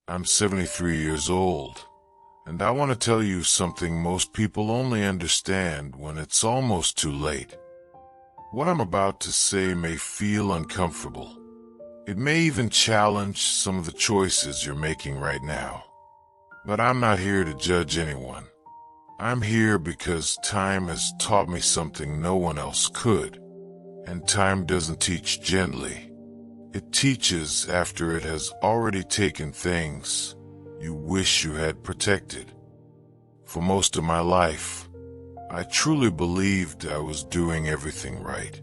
I'm 73 years old, and I want to tell you something most people only understand when it's almost too late. What I'm about to say may feel uncomfortable. It may even challenge some of the choices you're making right now. But I'm not here to judge anyone. I'm here because time has taught me something no one else could. And time doesn't teach gently. It teaches after it has already taken things you wish you had protected. For most of my life, I truly believed I was doing everything right.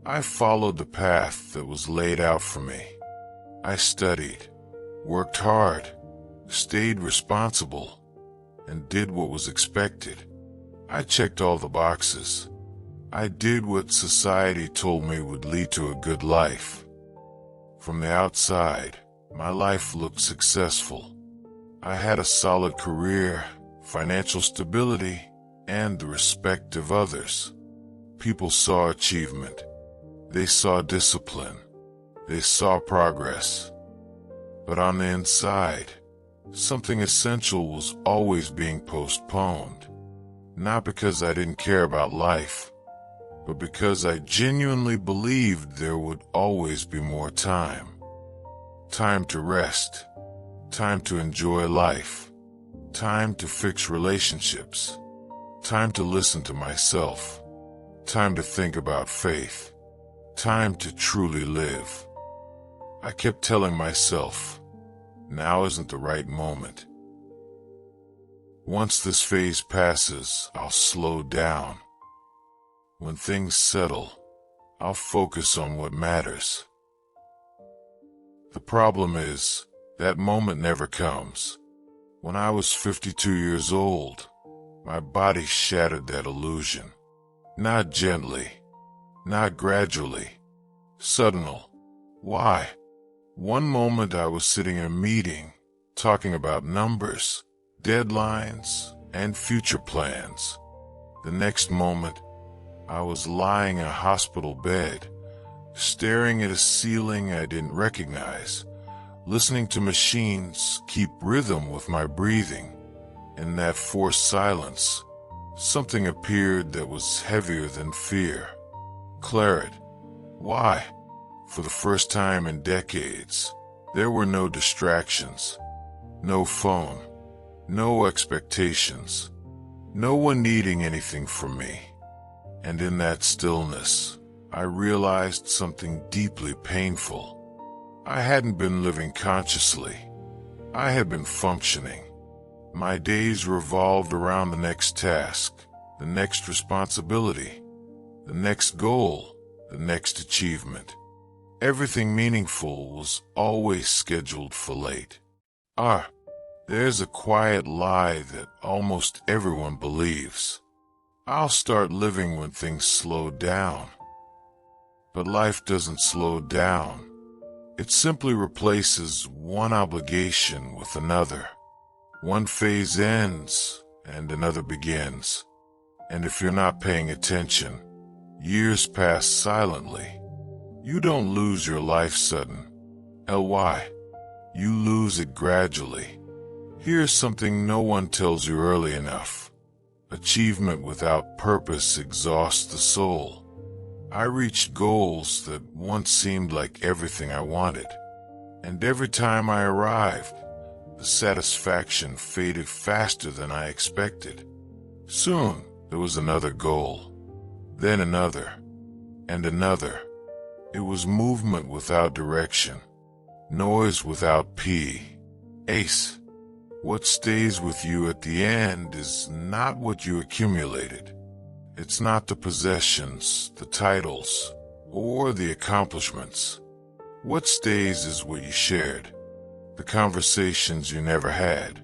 I followed the path that was laid out for me. I studied, worked hard, stayed responsible, and did what was expected. I checked all the boxes. I did what society told me would lead to a good life. From the outside, my life looked successful. I had a solid career, financial stability, and the respect of others. People saw achievement. They saw discipline. They saw progress. But on the inside, something essential was always being postponed. Not because I didn't care about life, but because I genuinely believed there would always be more time. Time to rest, time to enjoy life, time to fix relationships, time to listen to myself, time to think about faith, time to truly live. I kept telling myself, now isn't the right moment. Once this phase passes, I'll slow down. When things settle, I'll focus on what matters. The problem is, that moment never comes. When I was 52 years old, my body shattered that illusion. Not gently, not gradually, suddenly. Why? One moment I was sitting in a meeting, talking about numbers, deadlines, and future plans. The next moment, I was lying in a hospital bed, staring at a ceiling I didn't recognize, listening to machines keep rhythm with my breathing. In that forced silence, something appeared that was heavier than fear. Clarity. Why? For the first time in decades, there were no distractions, no phone, no expectations, no one needing anything from me. And in that stillness, I realized something deeply painful. I hadn't been living consciously. I had been functioning. My days revolved around the next task, the next responsibility, the next goal, the next achievement. Everything meaningful was always scheduled for late. There's a quiet lie that almost everyone believes. I'll start living when things slow down. But life doesn't slow down. It simply replaces one obligation with another. One phase ends and another begins. And if you're not paying attention, years pass silently. You don't lose your life sudden. You lose it gradually. Here's something no one tells you early enough. Achievement without purpose exhausts the soul. I reached goals that once seemed like everything I wanted. And every time I arrived, the satisfaction faded faster than I expected. Soon, there was another goal. Then another. And another. It was movement without direction. Noise without pace. What stays with you at the end is not what you accumulated. It's not the possessions, the titles, or the accomplishments. What stays is what you shared. The conversations you never had.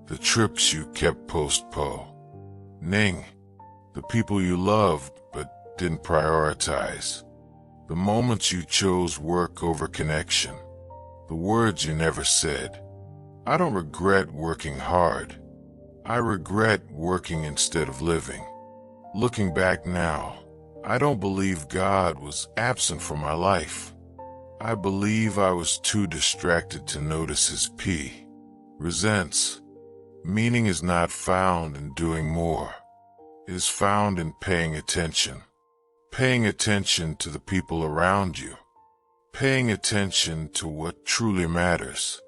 The trips you kept postponing. The people you loved but didn't prioritize. The moments you chose work over connection. The words you never said. I don't regret working hard. I regret working instead of living. Looking back now, I don't believe God was absent from my life. I believe I was too distracted to notice his resents. Meaning is not found in doing more. It is found in paying attention. Paying attention to the people around you. Paying attention to what truly matters.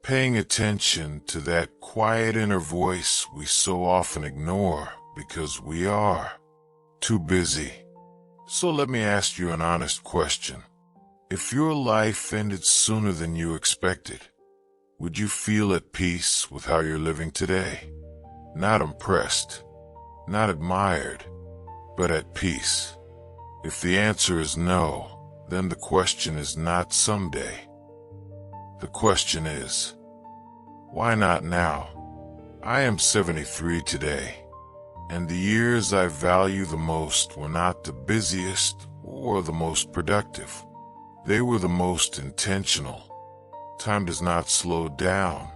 Paying attention to that quiet inner voice we so often ignore because we are too busy. So let me ask you an honest question. If your life ended sooner than you expected, would you feel at peace with how you're living today? Not impressed, not admired, but at peace. If the answer is no, then the question is not someday. The question is, why not now? I am 73 today, and the years I value the most were not the busiest or the most productive. They were the most intentional. Time does not slow down,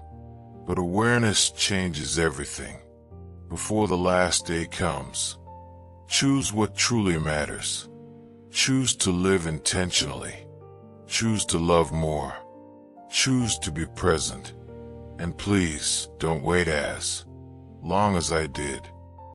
but awareness changes everything. Before the last day comes, choose what truly matters. Choose to live intentionally. Choose to love more. Choose to be present. And please don't wait as long as I did.